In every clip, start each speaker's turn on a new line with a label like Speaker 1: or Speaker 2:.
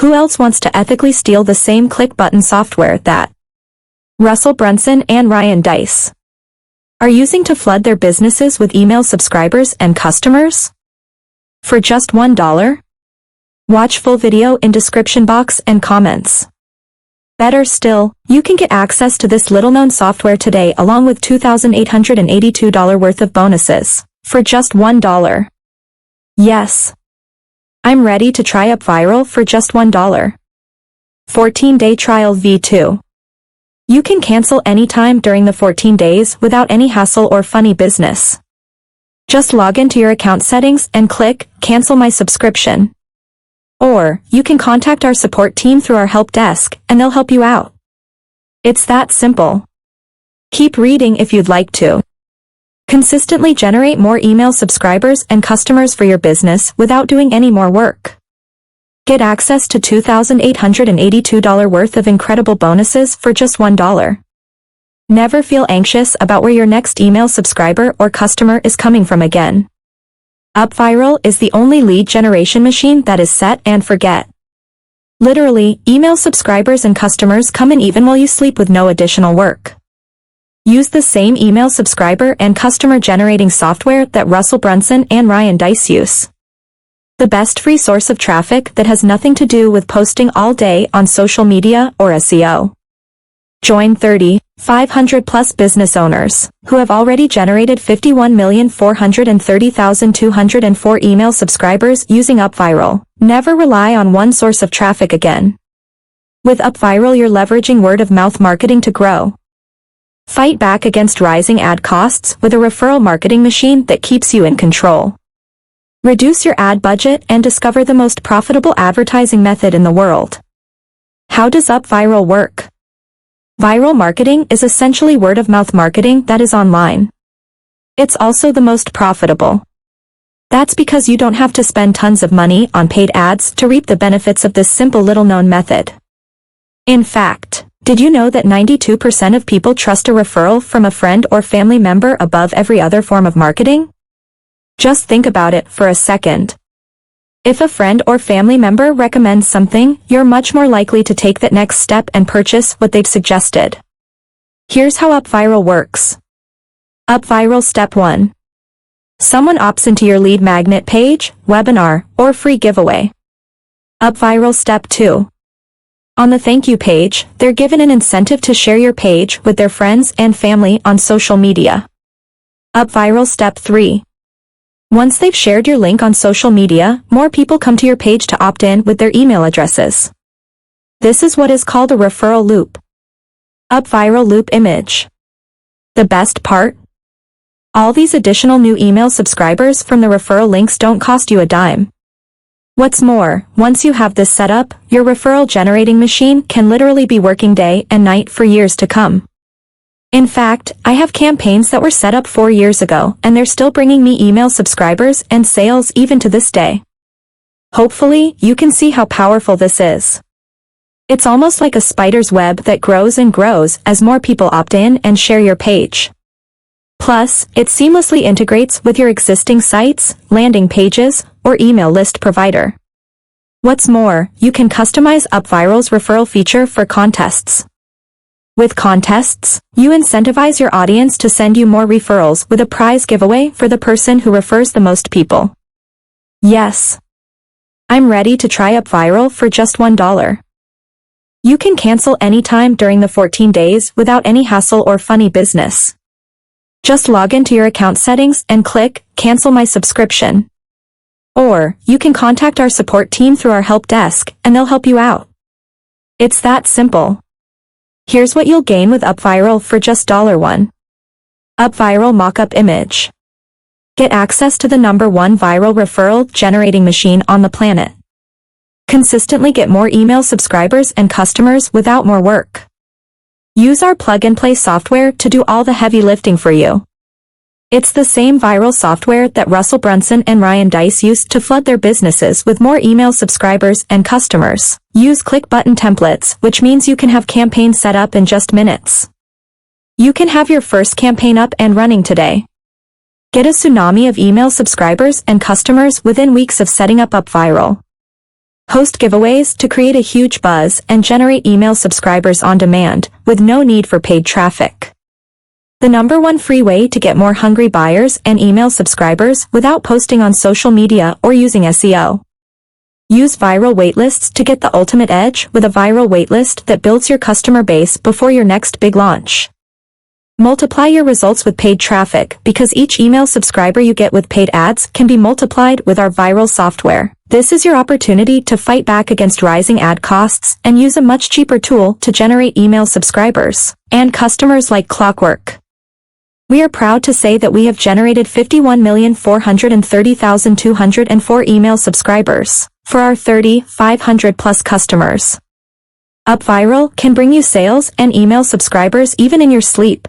Speaker 1: Who else wants to ethically steal the same click-button software that Russell Brunson and Ryan Deiss are using to flood their businesses with email subscribers and customers? For just $1? Watch full video in description box and comments. Better still, you can get access to this little-known software today along with $2,882 worth of bonuses, for just $1. Yes. I'm ready to try UpViral for just $1. 14-day trial V2. You can cancel anytime during the 14 days without any hassle or funny business. Just log into your account settings and click Cancel My Subscription. Or, you can contact our support team through our help desk, and they'll help you out. It's that simple. Keep reading if you'd like to. Consistently generate more email subscribers and customers for your business without doing any more work. Get access to $2,882 worth of incredible bonuses for just $1. Never feel anxious about where your next email subscriber or customer is coming from again. UpViral is the only lead generation machine that is set and forget. Literally, email subscribers and customers come in even while you sleep with no additional work. Use the same email subscriber and customer generating software that Russell Brunson and Ryan Deiss use. The best free source of traffic that has nothing to do with posting all day on social media or SEO. Join 500 plus business owners who have already generated 51,430,204 email subscribers using UpViral. Never rely on one source of traffic again. With UpViral, you're leveraging word-of-mouth marketing to grow. Fight back against rising ad costs with a referral marketing machine that keeps you in control. Reduce your ad budget and discover the most profitable advertising method in the world. How does UpViral work? Viral marketing is essentially word-of-mouth marketing that is online. It's also the most profitable. That's because you don't have to spend tons of money on paid ads to reap the benefits of this simple little-known method. In fact, did you know that 92% of people trust a referral from a friend or family member above every other form of marketing? Just think about it for a second. If a friend or family member recommends something, you're much more likely to take that next step and purchase what they've suggested. Here's how UpViral works. UpViral Step 1. Someone opts into your lead magnet page, webinar, or free giveaway. UpViral Step 2. On the thank you page, they're given an incentive to share your page with their friends and family on social media. UpViral Step 3. Once they've shared your link on social media, more people come to your page to opt in with their email addresses. This is what is called a referral loop. UpViral Loop Image. The best part? All these additional new email subscribers from the referral links don't cost you a dime. What's more, once you have this set up, your referral generating machine can literally be working day and night for years to come. In fact, I have campaigns that were set up 4 years ago, and they're still bringing me email subscribers and sales even to this day. Hopefully, you can see how powerful this is. It's almost like a spider's web that grows and grows as more people opt in and share your page. Plus, it seamlessly integrates with your existing sites, landing pages, or email list provider. What's more, you can customize UpViral's referral feature for contests. With contests, you incentivize your audience to send you more referrals with a prize giveaway for the person who refers the most people. Yes. I'm ready to try UpViral for just $1. You can cancel anytime during the 14 days without any hassle or funny business. Just log into your account settings and click Cancel My Subscription. Or, you can contact our support team through our help desk, and they'll help you out. It's that simple. Here's what you'll gain with UpViral for just $1. UpViral Mockup Image. Get access to the #1 viral referral generating machine on the planet. Consistently get more email subscribers and customers without more work. Use our plug-and-play software to do all the heavy lifting for you. It's the same viral software that Russell Brunson and Ryan Deiss used to flood their businesses with more email subscribers and customers. Use click-button templates, which means you can have campaigns set up in just minutes. You can have your first campaign up and running today. Get a tsunami of email subscribers and customers within weeks of setting up UpViral. Host giveaways to create a huge buzz and generate email subscribers on demand, with no need for paid traffic. The #1 free way to get more hungry buyers and email subscribers without posting on social media or using SEO. Use viral waitlists to get the ultimate edge with a viral waitlist that builds your customer base before your next big launch. Multiply your results with paid traffic because each email subscriber you get with paid ads can be multiplied with our viral software. This is your opportunity to fight back against rising ad costs and use a much cheaper tool to generate email subscribers and customers like clockwork. We are proud to say that we have generated 51,430,204 email subscribers for our 3,500 plus customers. UpViral can bring you sales and email subscribers even in your sleep.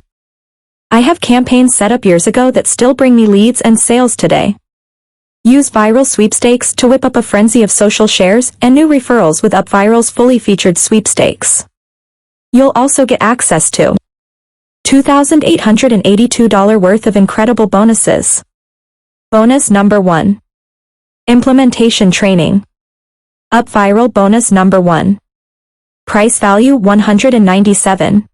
Speaker 1: I have campaigns set up years ago that still bring me leads and sales today. Use viral sweepstakes to whip up a frenzy of social shares and new referrals with UpViral's fully featured sweepstakes. You'll also get access to $2,882 worth of incredible bonuses. Bonus number 1. Implementation training. UpViral bonus number 1. Price value $197.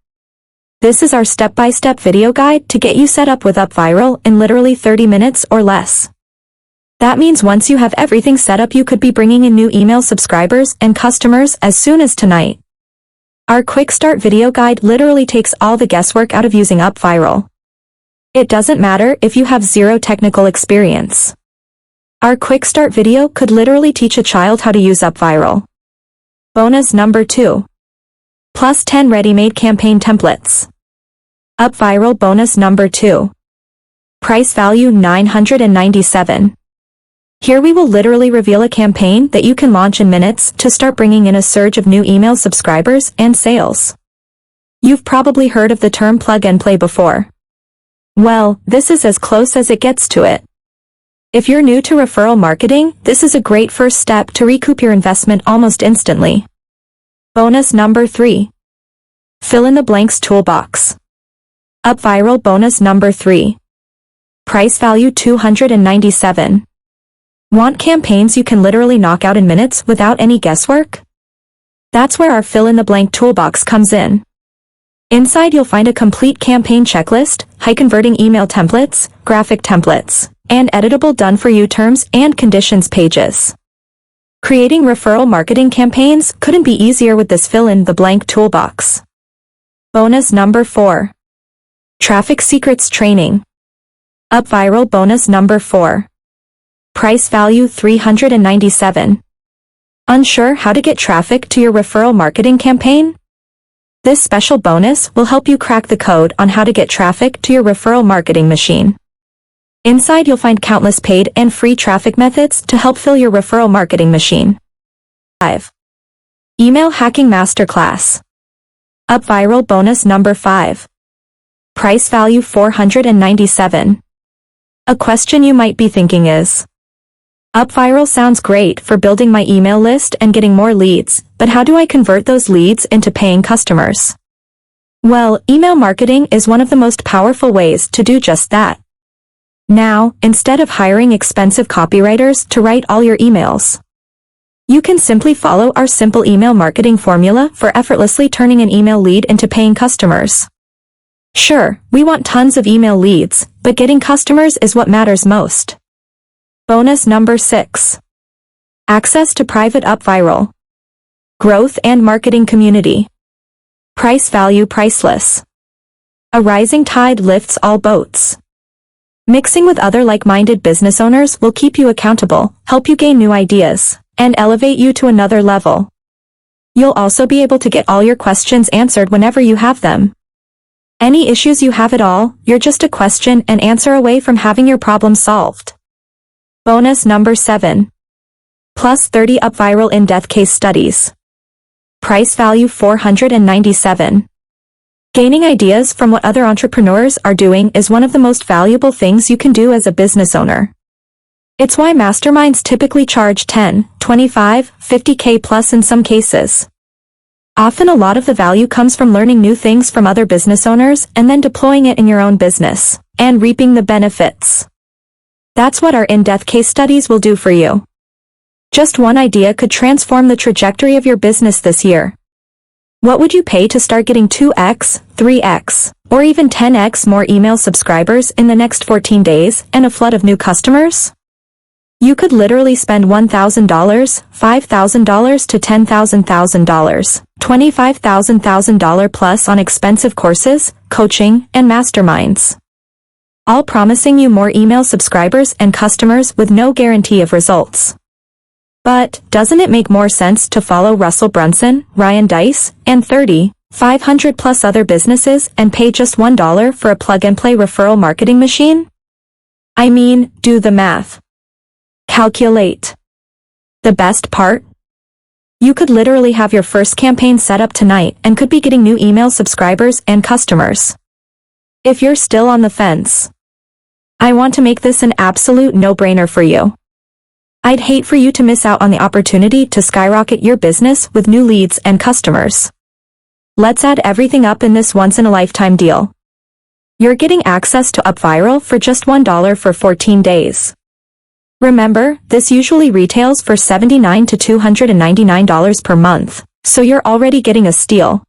Speaker 1: This is our step-by-step video guide to get you set up with UpViral in literally 30 minutes or less. That means once you have everything set up, you could be bringing in new email subscribers and customers as soon as tonight. Our quick start video guide literally takes all the guesswork out of using UpViral. It doesn't matter if you have zero technical experience. Our quick start video could literally teach a child how to use UpViral. Bonus number 2. Plus 10 ready-made campaign templates. UpViral bonus number 2. Price value $997. Here we will literally reveal a campaign that you can launch in minutes to start bringing in a surge of new email subscribers and sales. You've probably heard of the term plug and play before. Well, this is as close as it gets to it. If you're new to referral marketing, this is a great first step to recoup your investment almost instantly. Bonus number 3. Fill in the blanks toolbox. UpViral bonus number 3. Price value $297. Want campaigns you can literally knock out in minutes without any guesswork? That's where our fill in the blank toolbox comes in. Inside you'll find a complete campaign checklist, high-converting email templates, graphic templates, and editable done-for-you terms and conditions pages. Creating referral marketing campaigns couldn't be easier with this fill-in-the-blank toolbox. Bonus number 4. Traffic Secrets Training. UpViral bonus number 4. Price value $397. Unsure how to get traffic to your referral marketing campaign? This special bonus will help you crack the code on how to get traffic to your referral marketing machine. Inside you'll find countless paid and free traffic methods to help fill your referral marketing machine. 5. Email Hacking Masterclass. UpViral bonus number 5. Price value $497. A question you might be thinking is, UpViral sounds great for building my email list and getting more leads, but how do I convert those leads into paying customers? Well, email marketing is one of the most powerful ways to do just that. Now, instead of hiring expensive copywriters to write all your emails, you can simply follow our simple email marketing formula for effortlessly turning an email lead into paying customers. Sure, we want tons of email leads, but getting customers is what matters most. Bonus number 6. Access to private UpViral. Growth and marketing community. Price value priceless. A rising tide lifts all boats. Mixing with other like-minded business owners will keep you accountable, help you gain new ideas, and elevate you to another level. You'll also be able to get all your questions answered whenever you have them. Any issues you have at all, you're just a question and answer away from having your problem solved. Bonus number 7. Plus 30 UpViral in-depth case studies. Price value $497. Gaining ideas from what other entrepreneurs are doing is one of the most valuable things you can do as a business owner. It's why masterminds typically charge 10, 25, 50K plus in some cases. Often a lot of the value comes from learning new things from other business owners and then deploying it in your own business and reaping the benefits. That's what our in-depth case studies will do for you. Just one idea could transform the trajectory of your business this year. What would you pay to start getting 2x, 3x, or even 10x more email subscribers in the next 14 days and a flood of new customers? You could literally spend $1,000, $5,000 to $10,000, $25,000 plus on expensive courses, coaching, and masterminds. All promising you more email subscribers and customers with no guarantee of results. But, doesn't it make more sense to follow Russell Brunson, Ryan Deiss, and 500 plus other businesses and pay just $1 for a plug-and-play referral marketing machine? I mean, do the math. Calculate. The best part? You could literally have your first campaign set up tonight and could be getting new email subscribers and customers. If you're still on the fence, I want to make this an absolute no-brainer for you. I'd hate for you to miss out on the opportunity to skyrocket your business with new leads and customers. Let's add everything up in this once-in-a-lifetime deal. You're getting access to UpViral for just $1 for 14 days. Remember, this usually retails for $79 to $299 per month, so you're already getting a steal.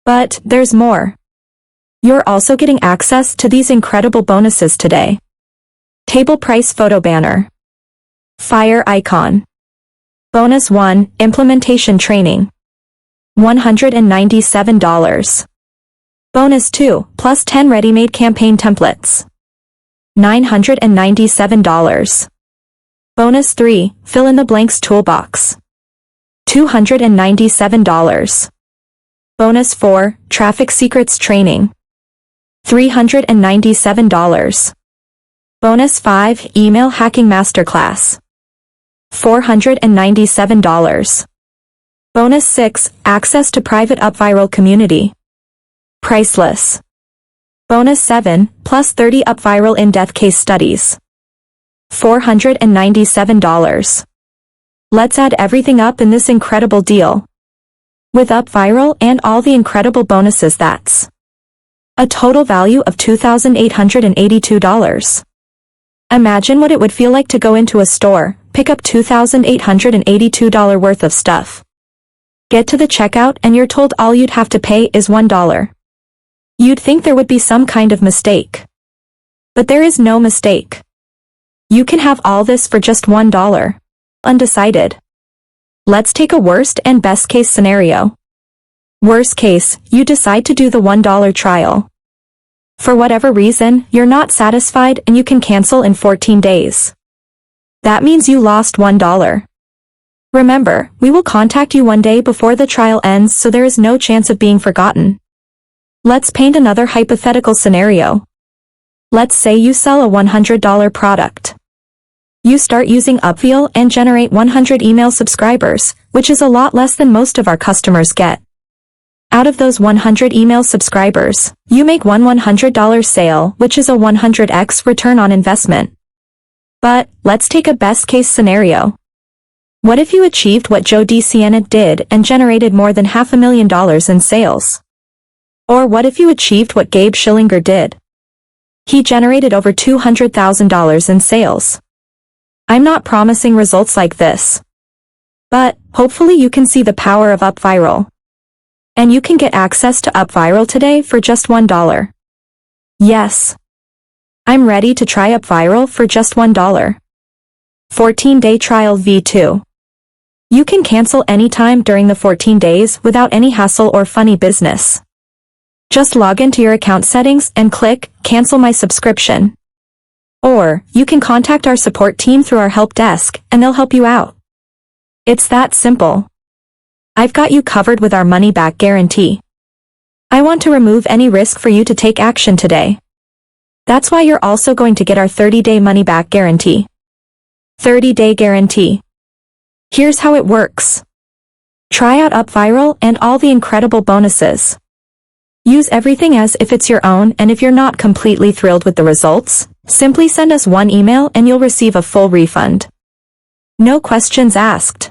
Speaker 1: But there's more. You're also getting access to these incredible bonuses today. Table price photo banner. Fire icon. Bonus 1, implementation training. $197. Bonus 2, plus 10 ready-made campaign templates. $997. Bonus 3, fill in the blanks toolbox. $297. Bonus 4, traffic secrets training. $397. Bonus 5, email hacking masterclass. $497. Bonus 6, access to private UpViral community. Priceless. Bonus 7, plus 30 UpViral in-depth case studies. $497. Let's add everything up in this incredible deal. With UpViral and all the incredible bonuses, that's a total value of $2,882. Imagine what it would feel like to go into a store, pick up $2,882 worth of stuff. Get to the checkout and you're told all you'd have to pay is $1. You'd think there would be some kind of mistake. But there is no mistake. You can have all this for just $1. Undecided. Let's take a worst and best case scenario. Worst case, you decide to do the $1 trial. For whatever reason, you're not satisfied and you can cancel in 14 days. That means you lost $1. Remember, we will contact you one day before the trial ends, so there is no chance of being forgotten. Let's paint another hypothetical scenario. Let's say you sell a $100 product. You start using UpViral and generate 100 email subscribers, which is a lot less than most of our customers get. Out of those 100 email subscribers, you make one $100 sale, which is a 100x return on investment. But, let's take a best-case scenario. What if you achieved what Joe DeSiena did and generated more than $500,000 in sales? Or what if you achieved what Gabe Schillinger did? He generated over $200,000 in sales. I'm not promising results like this. But, hopefully you can see the power of UpViral. And you can get access to UpViral today for just $1. Yes. I'm ready to try UpViral for just $1. 14-day trial V2. You can cancel anytime during the 14 days without any hassle or funny business. Just log into your account settings and click Cancel My Subscription. Or, you can contact our support team through our help desk and they'll help you out. It's that simple. I've got you covered with our money-back guarantee. I want to remove any risk for you to take action today. That's why you're also going to get our 30-day money-back guarantee. 30-day guarantee. Here's how it works. Try out UpViral and all the incredible bonuses. Use everything as if it's your own, and if you're not completely thrilled with the results, simply send us one email and you'll receive a full refund. No questions asked.